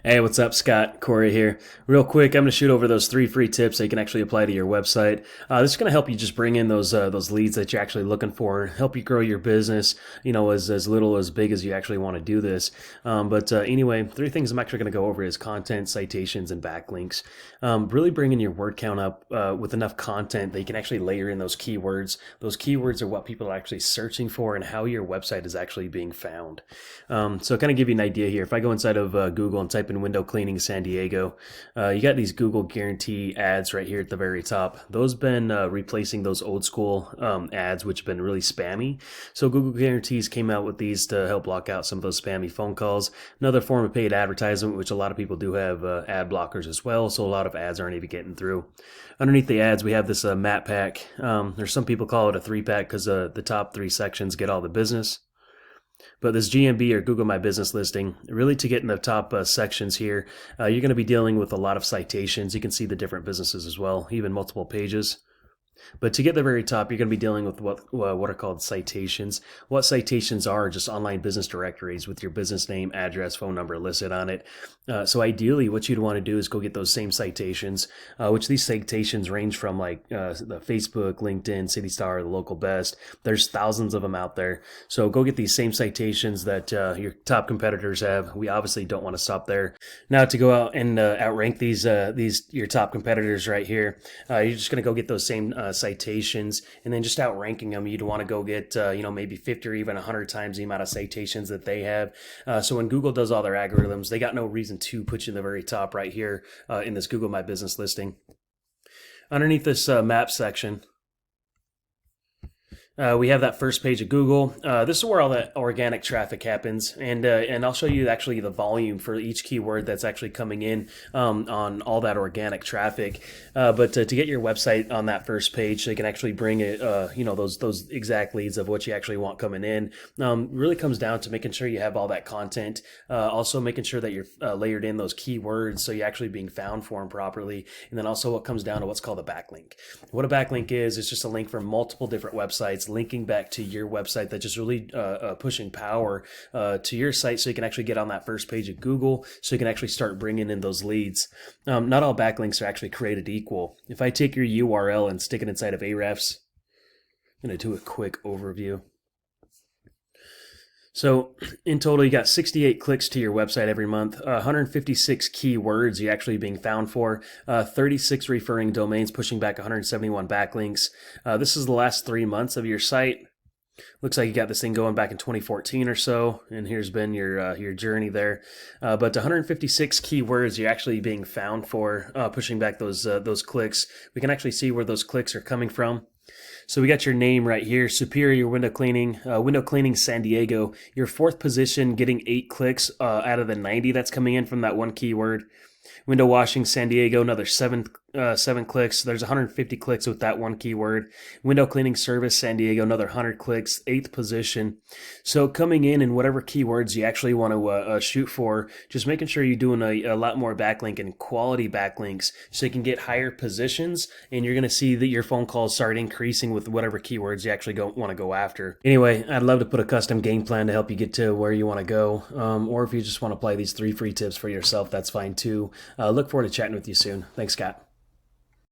Hey, what's up, Scott? Corey here. Real quick, I'm going to shoot over those 3 free tips that you can actually apply to your website. This is going to help you just bring in those leads that you're actually looking for, help you grow your business. As little as big as you actually want to do this. Anyway, 3 things I'm actually going to go over is content, citations, and backlinks. Really bringing your word count up with enough content that you can actually layer in those keywords. Those keywords are what people are actually searching for and how your website is actually being found. So kind of give you an idea here. If I go inside of Google and type in window cleaning San Diego, you got these Google guarantee ads right here at the very top. Those been replacing those old school ads, which have been really spammy. So Google guarantees came out with these to help block out some of those spammy phone calls. Another form of paid advertisement, which a lot of people do have ad blockers as well. So a lot of ads aren't even getting through. Underneath the ads, we have this map pack. There's some people call it a 3-pack because the top 3 sections get all the business. But this GMB or Google My Business listing, really to get in the top sections here, you're going to be dealing with a lot of citations. You can see the different businesses as well, even multiple pages. But to get the very top, you're going to be dealing with what are called citations. What citations are just online business directories with your business name, address, phone number listed on it. So ideally, what you'd want to do is go get those same citations, which these citations range from like the Facebook, LinkedIn, City Star, the Local Best. There's thousands of them out there. So go get these same citations that your top competitors have. We obviously don't want to stop there. Now to go out and outrank these your top competitors right here, you're just going to go get those same citations, and then just outranking them, you'd want to go get maybe 50 or even 100 times the amount of citations that they have. So when Google does all their algorithms, they got no reason to put you in the very top right here in this Google My Business listing. Underneath this map section, we have that first page of Google. This is where all that organic traffic happens, and I'll show you actually the volume for each keyword that's actually coming in on all that organic traffic. But to get your website on that first page, so you can actually bring it, those exact leads of what you actually want coming in. Really comes down to making sure you have all that content. Also making sure that you're layered in those keywords, so you're actually being found for them properly. And then also what comes down to what's called a backlink. What a backlink is just a link from multiple different websites linking back to your website that just really pushing power to your site, so you can actually get on that first page of Google, so you can actually start bringing in those leads. Not all backlinks are actually created equal. If I take your URL and stick it inside of Ahrefs, I'm going to do a quick overview. So in total, you got 68 clicks to your website every month, 156 keywords you're actually being found for, 36 referring domains pushing back 171 backlinks. This is the last 3 months of your site. Looks like you got this thing going back in 2014 or so, and here's been your journey there. But 156 keywords you're actually being found for, pushing back those clicks. We can actually see where those clicks are coming from. So we got your name right here, Superior Window Cleaning San Diego. Your 4th position, getting 8 clicks out of the 90 that's coming in from that one keyword. Window Washing San Diego, another 7 clicks. There's 150 clicks with that one keyword. Window Cleaning Service San Diego, another 100 clicks, 8th position. So coming in whatever keywords you actually want to shoot for, just making sure you're doing a lot more backlink and quality backlinks, so you can get higher positions, and you're going to see that your phone calls start increasing with whatever keywords you actually want to go after. Anyway, I'd love to put a custom game plan to help you get to where you want to go, or if you just want to apply these 3 free tips for yourself, that's fine too. Look forward to chatting with you soon. Thanks, Scott.